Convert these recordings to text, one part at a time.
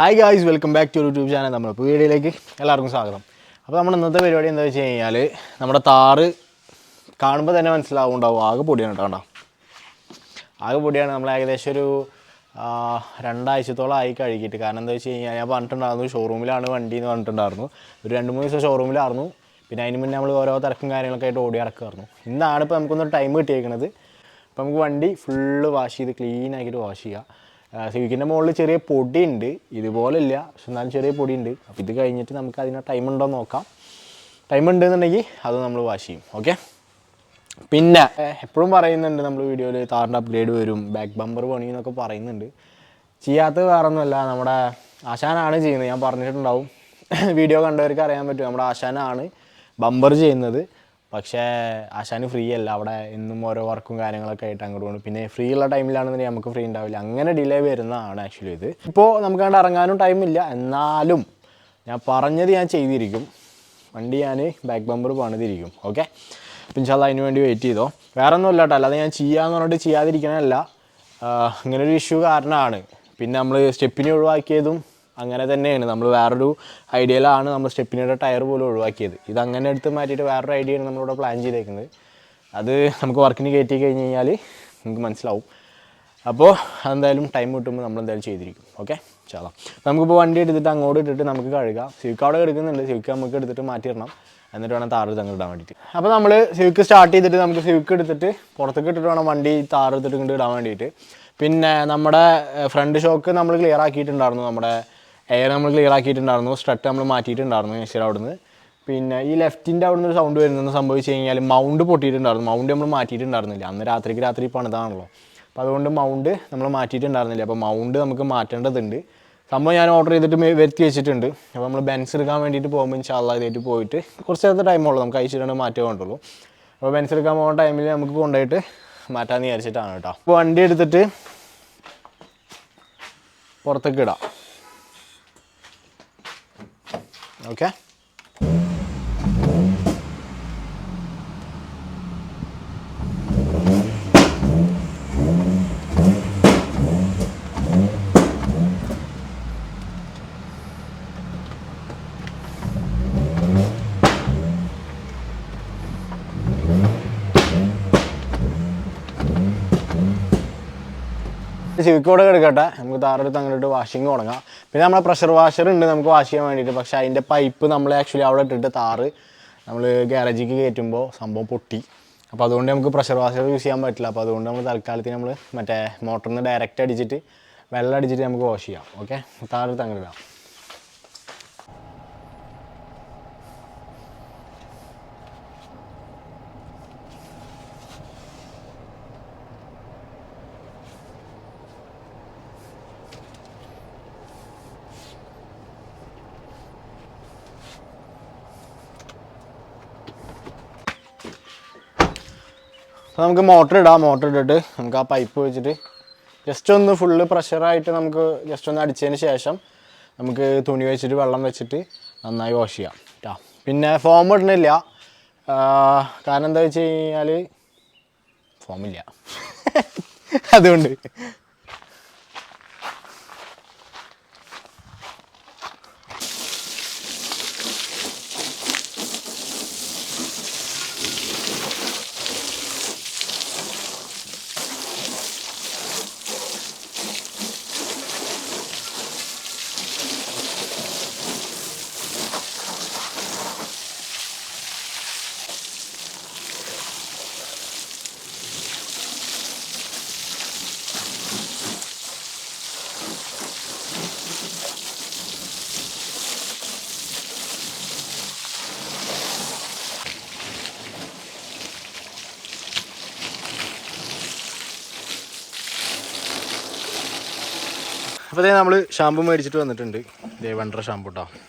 Hi guys, welcome back to YouTube channel. നമ്മളിപ്പോൾ വീഡിയോയിലേക്ക് എല്ലാവർക്കും സ്വാഗതം. അപ്പോൾ നമ്മൾ ഇന്നത്തെ പരിപാടി എന്താ വെച്ച് കഴിഞ്ഞാൽ, നമ്മുടെ താറ് കാണുമ്പോൾ തന്നെ മനസ്സിലാവുണ്ടാവും ആകെ പൊടിയാണ് കേട്ടോ. ആകെ പൊടിയാണ്. നമ്മൾ ഏകദേശം ഒരു 2 ആഴ്ചത്തോളം ആയി കഴുകിയിട്ട്. കാരണം എന്താ വെച്ച് കഴിഞ്ഞാൽ, ഞാൻ പറഞ്ഞിട്ടുണ്ടായിരുന്നു ഷോറൂമിലാണ് വണ്ടി എന്ന് പറഞ്ഞിട്ടുണ്ടായിരുന്നു. ഒരു 2-3 ദിവസം ഷോറൂമിലായിരുന്നു. പിന്നെ അതിന് മുന്നേ നമ്മൾ ഓരോ തിരക്കും കാര്യങ്ങളൊക്കെ ആയിട്ട് ഓടി നടക്കുമായിരുന്നു. ഇന്നാണ് ഇപ്പോൾ നമുക്കൊന്ന് ടൈം കിട്ടിയേക്കുന്നത്. അപ്പോൾ നമുക്ക് വണ്ടി ഫുള്ള് വാഷ് ചെയ്ത് ക്ലീൻ ആക്കിയിട്ട് വാഷ് ചെയ്യാം. സിവിക്കിൻ്റെ മുകളിൽ ചെറിയ പൊടിയുണ്ട്, ഇതുപോലില്ല, പക്ഷെ എന്നാലും ചെറിയ പൊടിയുണ്ട്. അപ്പോൾ ഇത് കഴിഞ്ഞിട്ട് നമുക്ക് അതിന് ടൈം ഉണ്ടോ എന്ന് നോക്കാം. ടൈം ഉണ്ടെന്നുണ്ടെങ്കിൽ അത് നമ്മൾ വാഷ് ചെയ്യും. ഓക്കെ. പിന്നെ എപ്പോഴും പറയുന്നുണ്ട് നമ്മൾ വീഡിയോയിൽ താറിൻ്റെ അപ്ഗ്രേഡ് വരും, ബാക്ക് ബമ്പർ പണി എന്നൊക്കെ പറയുന്നുണ്ട്. ചെയ്യാത്തത് വേറെ ഒന്നുമല്ല, നമ്മുടെ ആശാനാണ് ചെയ്യുന്നത്. ഞാൻ പറഞ്ഞിട്ടുണ്ടാവും, വീഡിയോ കണ്ടവർക്ക് അറിയാൻ പറ്റും, നമ്മുടെ ആശാനാണ് ബമ്പർ ചെയ്യുന്നത്. പക്ഷേ ആശാന് ഫ്രീ അല്ല, അവിടെ എന്നും ഓരോ വർക്കും കാര്യങ്ങളൊക്കെ ആയിട്ട് അങ്ങോട്ട് പോകുന്നു. പിന്നെ ഫ്രീ ഉള്ള ടൈമിലാണെന്നുണ്ടെങ്കിൽ നമുക്ക് ഫ്രീ ഉണ്ടാവില്ല. അങ്ങനെ ഡിലേ വരുന്നതാണ് ആക്ച്വലി ഇത്. ഇപ്പോൾ നമുക്ക് കണ്ട് ഇറങ്ങാനും ടൈമില്ല, എന്നാലും ഞാൻ പറഞ്ഞത് ഞാൻ ചെയ്തിരിക്കും. വണ്ടി ഞാൻ ബാക്ക് ബമ്പർ പണിതിരിക്കും. ഓക്കെ. അപ്പം ഇൻഷാ അല്ലാഹ് അതിന് വേണ്ടി വെയിറ്റ് ചെയ്തോ. വേറെ ഒന്നും ഇല്ല കേട്ടോ, അല്ലാതെ ഞാൻ ചെയ്യാമെന്ന് പറഞ്ഞിട്ട് ചെയ്യാതിരിക്കണമല്ല. ഇങ്ങനൊരു ഇഷ്യൂ കാരണമാണ്. പിന്നെ നമ്മൾ സ്റ്റെപ്പിനെ ഒഴിവാക്കിയതും അങ്ങനെ തന്നെയാണ്. നമ്മൾ വേറൊരു ഐഡിയയിലാണ് നമ്മൾ സ്റ്റെപ്പിനിയുടെ ടയർ പോലും ഒഴിവാക്കിയത്. ഇതങ്ങനെ എടുത്ത് മാറ്റിയിട്ട് വേറൊരു ഐഡിയയാണ് നമ്മളിവിടെ പ്ലാൻ ചെയ്തേക്കുന്നത്. അത് നമുക്ക് വർക്കിന് കയറ്റി കഴിഞ്ഞ് കഴിഞ്ഞാൽ നമുക്ക് മനസ്സിലാവും. അപ്പോൾ അതെന്തായാലും ടൈം കിട്ടുമ്പോൾ നമ്മളെന്തായാലും ചെയ്തിരിക്കും. ഓക്കെ. ചാളാം. നമുക്കിപ്പോൾ വണ്ടി എടുത്തിട്ട് അങ്ങോട്ട് ഇട്ടിട്ട് നമുക്ക് കഴുകാം. സിവിക്ക് അവിടെ എടുക്കുന്നുണ്ട്, സിവിക്ക് നമുക്ക് എടുത്തിട്ട് മാറ്റിയിടണം. എന്നിട്ട് വേണം താറ് തങ്ങിടാൻ വേണ്ടിയിട്ട്. അപ്പോൾ നമ്മൾ സിവിക്ക് സ്റ്റാർട്ട് ചെയ്തിട്ട് നമുക്ക് സിവിക്ക് എടുത്തിട്ട് പുറത്തേക്ക് ഇട്ടിട്ട് വേണം വണ്ടി താറ് എടുത്തിട്ട് ഇങ്ങോട്ട് ഇടാൻ വേണ്ടിയിട്ട്. പിന്നെ നമ്മുടെ ഫ്രണ്ട് ഷോക്ക് നമ്മൾ ക്ലിയർ ആക്കിയിട്ടുണ്ടായിരുന്നു. നമ്മുടെ എയർ നമ്മൾ ക്ലിയർ ആക്കിയിട്ടുണ്ടായിരുന്നു. സ്ട്രട്ട് നമ്മൾ മാറ്റിയിട്ടുണ്ടായിരുന്നു ശരി അവിടുന്ന്. പിന്നെ ഈ ലെഫ്റ്റിൻ്റെ അവിടുന്ന് ഒരു സൗണ്ട് വരുന്നത് സംഭവിച്ച് കഴിഞ്ഞാൽ മൗണ്ട് പൊട്ടിയിട്ടുണ്ടായിരുന്നു. മൗണ്ട് നമ്മൾ മാറ്റിയിട്ടുണ്ടായിരുന്നില്ല. അന്ന് രാത്രി പണിതാണല്ലോ. അപ്പോൾ അതുകൊണ്ട് മൗണ്ട് നമ്മൾ മാറ്റിയിട്ടുണ്ടായിരുന്നില്ല. അപ്പോൾ മൗണ്ട് നമുക്ക് മാറ്റേണ്ടതുണ്ട്. സംഭവം ഞാൻ ഓർഡർ ചെയ്തിട്ട് വരുത്തി വെച്ചിട്ടുണ്ട്. അപ്പോൾ നമ്മൾ ബെൻസ് എടുക്കാൻ വേണ്ടിയിട്ട് പോകുമ്പോൾ ഇൻഷാ അല്ലാഹ് ഇതായിട്ട് പോയിട്ട് കുറച്ച് നേരത്തെ ടൈമുള്ളൂ, നമുക്ക് അയച്ചിട്ട് മാറ്റേ വേണ്ടുള്ളൂ. അപ്പോൾ ബെൻസ് എടുക്കാൻ പോകുന്ന ടൈമിൽ നമുക്ക് കൊണ്ടുപോയിട്ട് മാറ്റാമെന്ന് വിചാരിച്ചിട്ടാണ് കേട്ടോ. അപ്പോൾ വണ്ടി എടുത്തിട്ട് പുറത്തേക്ക് ഇടാം. ഓക്കെ. സിവിക്കോടെ എടുക്കട്ടെ, നമുക്ക് താറെടുത്ത് അങ്ങോട്ട് വാഷിങ് തുടങ്ങാം. പിന്നെ നമ്മളെ പ്രഷർ വാഷർ ഉണ്ട് നമുക്ക് വാഷ് ചെയ്യാൻ വേണ്ടിയിട്ട്. പക്ഷേ അതിൻ്റെ പൈപ്പ് നമ്മൾ ആക്ച്വലി അവിടെ ഇട്ടിട്ട് താറ് നമ്മൾ ഗ്യാരേജിക്ക് കയറ്റുമ്പോൾ സംഭവം പൊട്ടി. അപ്പോൾ അതുകൊണ്ട് നമുക്ക് പ്രഷർ വാഷർ യൂസ് ചെയ്യാൻ പറ്റില്ല. അപ്പോൾ അതുകൊണ്ട് നമ്മൾ തൽക്കാലത്തിന് നമ്മൾ മറ്റേ മോട്ടറിൽ നിന്ന് ഡയറക്റ്റ് അടിച്ചിട്ട് വെള്ളം അടിച്ചിട്ട് നമുക്ക് വാഷ് ചെയ്യാം. ഓക്കെ. താറെടുത്ത് അങ്ങോട്ട് ഇടാം. അപ്പോൾ നമുക്ക് മോട്ടർ ഇടാം. മോട്ടർ ഇട്ടിട്ട് നമുക്ക് ആ പൈപ്പ് വെച്ചിട്ട് ജസ്റ്റ് ഒന്ന് ഫുള്ള് പ്രഷറായിട്ട് നമുക്ക് ജസ്റ്റ് ഒന്ന് അടിച്ചതിന് ശേഷം നമുക്ക് തുണി വെച്ചിട്ട് വെള്ളം വെച്ചിട്ട് നന്നായി വാഷ് ചെയ്യാം കേട്ടോ. പിന്നെ ഫോം ഇടണില്ല, കാരണം എന്താ വെച്ച് കഴിഞ്ഞാൽ ഫോമില്ല അതുകൊണ്ട്. അപ്പോൾ ഇതേ നമ്മൾ ഷാമ്പു മേടിച്ചിട്ട് വന്നിട്ടുണ്ട്. ഇതേ വണ്ടർ ഷാമ്പു കേട്ടോ.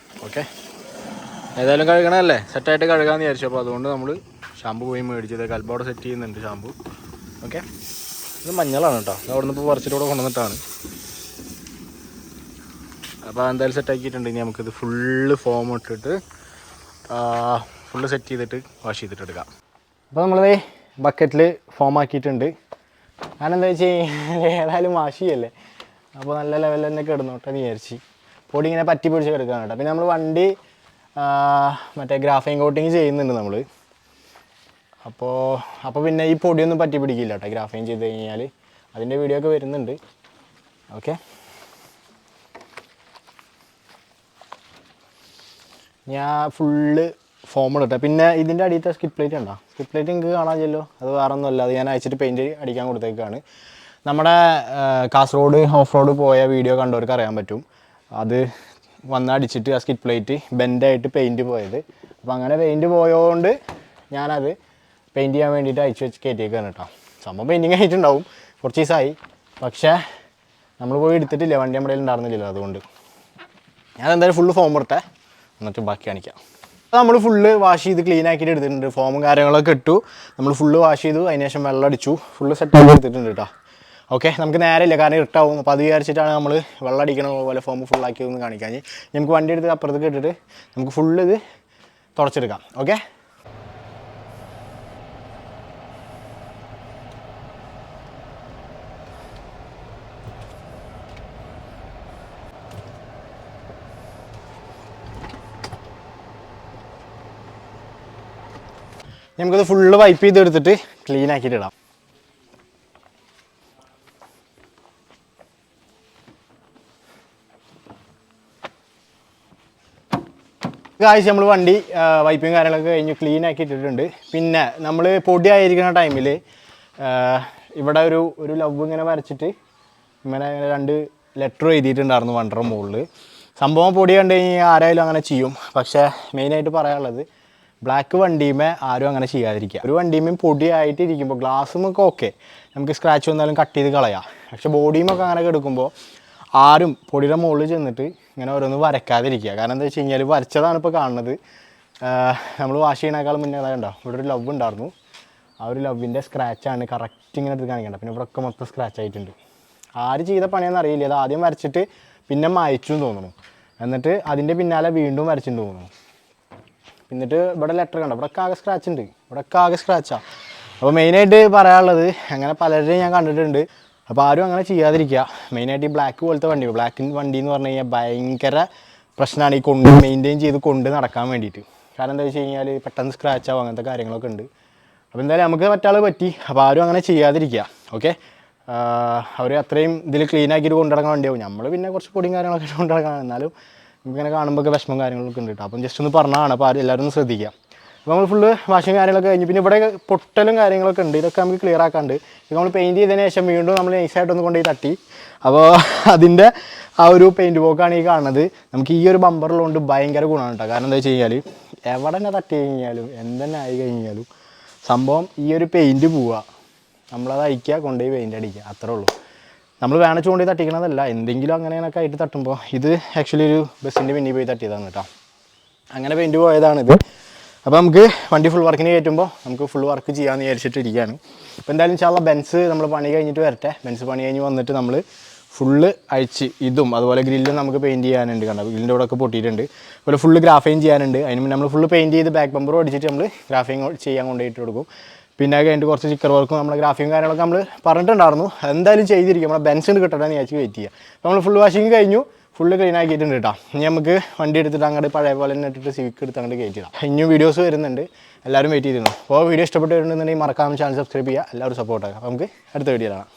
ഓക്കെ. ഏതായാലും കഴുകണമല്ലേ, സെറ്റായിട്ട് കഴുകാമെന്ന് വിചാരിച്ചു. അപ്പോൾ അതുകൊണ്ട് നമ്മൾ ഷാമ്പു പോയി മേടിച്ചത് കൽബോടെ സെറ്റ് ചെയ്യുന്നുണ്ട് ഷാമ്പു. ഓക്കെ. ഇത് മഞ്ഞളാണ് കേട്ടോ, അവിടെ നിന്ന് ഇപ്പോൾ പറിച്ചിട്ടൂടെ കൊണ്ടുവന്നിട്ടാണ്. അപ്പോൾ എന്തായാലും സെറ്റാക്കിയിട്ടുണ്ട്. ഇനി നമുക്കിത് ഫുള്ള് ഫോം ഇട്ടിട്ട് ഫുള്ള് സെറ്റ് ചെയ്തിട്ട് വാഷ് ചെയ്തിട്ട് എടുക്കാം. അപ്പോൾ നമ്മളത് ബക്കറ്റിൽ ഫോം ആക്കിയിട്ടുണ്ട്. കാരണം എന്താ വെച്ച് കഴിഞ്ഞാൽ ഏതായാലും വാശിയല്ലേ, അപ്പോൾ നല്ല ലെവലിൽ തന്നെ കിടന്നോട്ടെ എന്ന് വിചാരിച്ച്. പൊടി ഇങ്ങനെ പറ്റി പിടിച്ച് കിടക്കുകയാണ് കേട്ടോ. പിന്നെ നമ്മൾ വണ്ടി മറ്റേ ഗ്രാഫൈൻ കോട്ടിങ് ചെയ്യുന്നുണ്ട് നമ്മൾ. അപ്പോൾ പിന്നെ ഈ പൊടിയൊന്നും പറ്റി പിടിക്കില്ല കേട്ടോ ഗ്രാഫൈൻ ചെയ്ത് കഴിഞ്ഞാൽ. അതിൻ്റെ വീഡിയോ ഒക്കെ വരുന്നുണ്ട്. ഓക്കെ, ഞാൻ ഫുള്ള് ഫോം ഇടട്ടെ. പിന്നെ ഇതിൻ്റെ അടിയത്തെ സ്കിപ്പ് പ്ലേറ്റ് ഉണ്ടോ? സ്കിപ്പ് പ്ലേറ്റ് നിങ്ങൾക്ക് കാണാമല്ലോ. അത് വേറെ ഒന്നുമല്ല, അത് ഞാൻ അയച്ചിട്ട് പെയിൻറ്റ് അടിക്കാൻ കൊടുത്തേക്കാണ്. നമ്മുടെ കാസർഗോഡ് ഓഫ് റോഡ് പോയ വീഡിയോ കണ്ടവർക്ക് അറിയാൻ പറ്റും. അത് വന്നടിച്ചിട്ട് ആ സ്കിപ്പ് പ്ലേറ്റ് ബെൻഡായിട്ട് പെയിൻറ്റ് പോയത്. അപ്പോൾ അങ്ങനെ പെയിൻറ്റ് പോയതുകൊണ്ട് ഞാനത് പെയിൻറ്റ് ചെയ്യാൻ വേണ്ടിയിട്ട് അയച്ചു വെച്ച് കയറ്റിയേക്കാണ് കേട്ടോ. സംഭവം പെയിൻറ്റിങ് ആയിട്ടുണ്ടാവും, കുറച്ച് ദിവസമായി. പക്ഷേ നമ്മൾ പോയി എടുത്തിട്ടില്ല, വണ്ടി നമ്മുടെ കയ്യിൽ ഉണ്ടായിരുന്നില്ലല്ലോ. അതുകൊണ്ട് ഞാൻ എന്തായാലും ഫുള്ള് ഫോം ഇടട്ടെ, എന്നിട്ട് ബാക്കി കാണിക്കാം. നമ്മൾ ഫുള്ള് വാഷ് ചെയ്ത് ക്ലീൻ ആക്കിയിട്ട് എടുത്തിട്ടുണ്ട്. ഫോമും കാര്യങ്ങളൊക്കെ ഇട്ടു, നമ്മൾ ഫുള്ള് വാഷ് ചെയ്തു. അതിന് ശേഷം വെള്ളം അടിച്ചു, ഫുള്ള് സെറ്റാക്കി എടുത്തിട്ടുണ്ട് കേട്ടോ. ഓക്കെ, നമുക്ക് നേരമില്ല, കാരണം ഇട്ടാവും. അപ്പോൾ അത് വിചാരിച്ചിട്ടാണ് നമ്മൾ വെള്ളം അടിക്കണ പോലെ ഫോം ഫുള്ളാക്കിയതെന്ന് കാണിക്കാൻ. നമുക്ക് വണ്ടി എടുത്ത് അപ്പുറത്തേക്ക് ഇട്ടിട്ട് നമുക്ക് ഫുള്ള് ഇത് തുടച്ചെടുക്കാം. ഓക്കെ, നമുക്കത് ഫുള്ള് വൈപ്പ് ചെയ്തെടുത്തിട്ട് ക്ലീൻ ആക്കിയിട്ട് ഇടാം. ആഴ്ച നമ്മൾ വണ്ടി വൈപ്പിങ് കാര്യങ്ങളൊക്കെ കഴിഞ്ഞ് ക്ലീൻ ആക്കി ഇട്ടിട്ടുണ്ട്. പിന്നെ നമ്മൾ പൊടിയായിരിക്കുന്ന ടൈമിൽ ഇവിടെ ഒരു ലവ് ഇങ്ങനെ വരച്ചിട്ട് ഇങ്ങനെ 2 ലെറ്റർ എഴുതിയിട്ടുണ്ടായിരുന്നു വണ്ടറുടെ മുകളിൽ. സംഭവം പൊടി കണ്ടു കഴിഞ്ഞാൽ ആരായാലും അങ്ങനെ ചെയ്യും. പക്ഷേ മെയിനായിട്ട് പറയാനുള്ളത് ബ്ലാക്ക് വണ്ടിയുമേ ആരും അങ്ങനെ ചെയ്യാതിരിക്കുക. ഒരു വണ്ടിയുമേയും പൊടിയായിട്ട് ഇരിക്കുമ്പോൾ ഗ്ലാസ്സുമൊക്കെ ഓക്കെ, നമുക്ക് സ്ക്രാച്ച് വന്നാലും കട്ട് ചെയ്ത് കളയാം. പക്ഷേ ബോഡിയുമൊക്കെ അങ്ങനെ എടുക്കുമ്പോൾ ആരും പൊടിയുടെ മുകളിൽ ചെന്നിട്ട് ഇങ്ങനെ ഓരോന്ന് വരയ്ക്കാതിരിക്കുക. കാരണം എന്താ വെച്ച് കഴിഞ്ഞാൽ വരച്ചതാണ് ഇപ്പോൾ കാണുന്നത്. നമ്മൾ വാഷ് ചെയ്യണേക്കാളും മുന്നേ അതായതുണ്ടോ, ഇവിടെ ഒരു ലവ് ഉണ്ടായിരുന്നു. ആ ഒരു ലവിൻ്റെ സ്ക്രാച്ചാണ് കറക്റ്റ് ഇങ്ങനെ എടുത്ത് കാണിക്കേണ്ടത്. പിന്നെ ഇവിടെ ഒക്കെ മൊത്തം സ്ക്രാച്ച് ആയിട്ടുണ്ട്. ആര് ചെയ്ത പണിയെന്ന് അറിയില്ല. അത് ആദ്യം വരച്ചിട്ട് പിന്നെ മായച്ചു എന്ന് തോന്നുന്നു, എന്നിട്ട് അതിൻ്റെ പിന്നാലെ വീണ്ടും വരച്ചിട്ട് തോന്നുന്നു. എന്നിട്ട് ഇവിടെ ലെറ്റർ കണ്ടോ, ഇവിടെയൊക്കെ ആകെ സ്ക്രാച്ച് ഉണ്ട്, ഇവിടെയൊക്കെ ആകെ സ്ക്രാച്ചാണ്. അപ്പോൾ മെയിനായിട്ട് പറയാനുള്ളത്, അങ്ങനെ പലരെയും ഞാൻ കണ്ടിട്ടുണ്ട്. അപ്പോൾ ആരും അങ്ങനെ ചെയ്യാതിരിക്കുക. മെയിനായിട്ട് ഈ ബ്ലാക്ക് പോലത്തെ ബ്ലാക്ക് വണ്ടി എന്ന് പറഞ്ഞു കഴിഞ്ഞാൽ ഭയങ്കര പ്രശ്നമാണ് ഈ മെയിൻറ്റെയിൻ ചെയ്ത് കൊണ്ട് നടക്കാൻ വേണ്ടിയിട്ട്. കാരണം എന്താ വെച്ച് കഴിഞ്ഞാൽ പെട്ടെന്ന് സ്ക്രാച്ച് ആവും, അങ്ങനത്തെ കാര്യങ്ങളൊക്കെ ഉണ്ട്. അപ്പോൾ എന്തായാലും നമുക്ക് മറ്റാൾ പറ്റി. അപ്പോൾ ആരും അങ്ങനെ ചെയ്യാതിരിക്കുക. ഓക്കെ, അവർ അത്രയും ഇതിൽ ക്ലീൻ ആക്കിയിട്ട് കൊണ്ടു നടക്കാൻ വേണ്ടിയാവും. നമ്മൾ പിന്നെ കുറച്ച് പൊടിയും കാര്യങ്ങളൊക്കെ കൊണ്ടു നടക്കാൻ, എന്നാലും നമുക്കിങ്ങനെ കാണുമ്പോൾ വിഷമം കാര്യങ്ങളൊക്കെ ഉണ്ട് കേട്ടോ. അപ്പം ജസ്റ്റ് ഒന്ന് പറഞ്ഞതാണ്. അപ്പോൾ എല്ലാവരും ഒന്ന് ശ്രദ്ധിക്കുക. അപ്പോൾ നമ്മൾ ഫുള്ള് വാഷിങ് കാര്യങ്ങളൊക്കെ കഴിഞ്ഞ് പിന്നെ ഇവിടെ പൊട്ടലും കാര്യങ്ങളൊക്കെ ഉണ്ട്. ഇതൊക്കെ നമുക്ക് ക്ലിയർ ആക്കാണ്ട്. ഇത് നമ്മൾ പെയിൻറ്റ് ചെയ്തതിന് ശേഷം വീണ്ടും നമ്മൾ നൈസായിട്ടൊന്ന് കൊണ്ടുപോയി തട്ടി. അപ്പോൾ അതിൻ്റെ ആ ഒരു പെയിൻറ്റ് പോക്കാണ് ഈ കാണുന്നത്. നമുക്ക് ഈ ഒരു ബമ്പറിലുകൊണ്ട് ഭയങ്കര ഗുണമാണ് കേട്ടോ. കാരണം എന്താ വെച്ച് കഴിഞ്ഞാൽ എവിടെ തന്നെ തട്ടി കഴിഞ്ഞാലും എന്തെന്നെ ആയി കഴിഞ്ഞാലും സംഭവം ഈ ഒരു പെയിൻറ്റ് പോവുക, നമ്മളത് അയക്കുക, കൊണ്ടുപോയി പെയിൻറ്റ് അടിക്കുക, അത്രേ ഉള്ളൂ. നമ്മൾ വേണച്ച് കൊണ്ടുപോയി തട്ടിക്കണതല്ല, എന്തെങ്കിലും അങ്ങനെയൊക്കെ ആയിട്ട് തട്ടുമ്പോൾ. ഇത് ആക്ച്വലി ഒരു ബസ്സിൻ്റെ പിന്നിൽ പോയി തട്ടിയതാണ് കേട്ടോ. അങ്ങനെ പെയിൻറ്റ് പോയതാണിത്. അപ്പോൾ നമുക്ക് വണ്ടി ഫുൾ വർക്കിന് കയറ്റുമ്പോൾ നമുക്ക് ഫുൾ വർക്ക് ചെയ്യാമെന്ന് വിചാരിച്ചിട്ടിരിക്കുകയാണ്. അപ്പോൾ എന്തായാലും ഇൻഷാല്ലാ ബെൻസ് നമ്മൾ പണി കഴിഞ്ഞിട്ട് വരട്ടെ. ബെൻസ് പണി കഴിഞ്ഞ് വന്നിട്ട് നമ്മൾ ഫുള്ള് അഴിച്ച് ഇതും അതുപോലെ ഗ്രില്ലും നമുക്ക് പെയിൻറ്റ് ചെയ്യാനുണ്ട്. കണ്ടോ, ഗ്രില്ലിൻ്റെ ഇവിടെ ഒക്കെ പൊട്ടിയിട്ടുണ്ട്. അതുപോലെ ഫുള്ള് ഗ്രാഫൈൻ ചെയ്യാനുണ്ട്. അതിന് മുന്നേ നമ്മൾ ഫുള്ള് പെയിൻറ്റ് ചെയ്ത് ബാക്ക് ബമ്പറും അടിച്ചിട്ട് നമ്മൾ ഗ്രാഫൈൻ ചെയ്യാൻ കൊണ്ടുപോയിട്ട് കൊടുക്കും. പിന്നെ കഴിഞ്ഞിട്ട് കുറച്ച് സ്റ്റിക്കർ വർക്കും നമ്മുടെ ഗ്രാഫിക്കും കാര്യങ്ങളൊക്കെ നമ്മൾ പറഞ്ഞിട്ടുണ്ടായിരുന്നു. എന്തായാലും ചെയ്തിരിക്കും. നമ്മുടെ ബെൻസിന് കിട്ടട്ടെ എന്ന് വിചാരിച്ച് വെയിറ്റ് ചെയ്യുക. അപ്പോൾ നമ്മൾ ഫുൾ വാഷിങ് കഴിഞ്ഞു, ഫുള്ള് ക്ലീൻ ആക്കിയിട്ടുണ്ട് കേട്ടോ. ഇനി നമുക്ക് വണ്ടി എടുത്തിട്ട് അങ്ങോട്ട് പഴയ പോലെ തന്നെ ഇട്ടിട്ട് സിവിക്ക് എടുത്ത് അങ്ങോട്ട് കയറ്റിടാം. ഇനിയും വീഡിയോസ് വരുന്നുണ്ട്, എല്ലാവരും വെയിറ്റ് ചെയ്തിരുന്നു. അപ്പോൾ വീഡിയോ ഇഷ്ടപ്പെട്ട് വരുന്നുണ്ടെന്നുണ്ടെങ്കിൽ മറക്കാതെ ചാനൽ സബ്സ്ക്രൈബ് ചെയ്യുക, എല്ലാവരും സപ്പോർട്ട് ആക്കുക. അപ്പോൾ നമുക്ക് അടുത്ത വീഡിയോ കാണാം.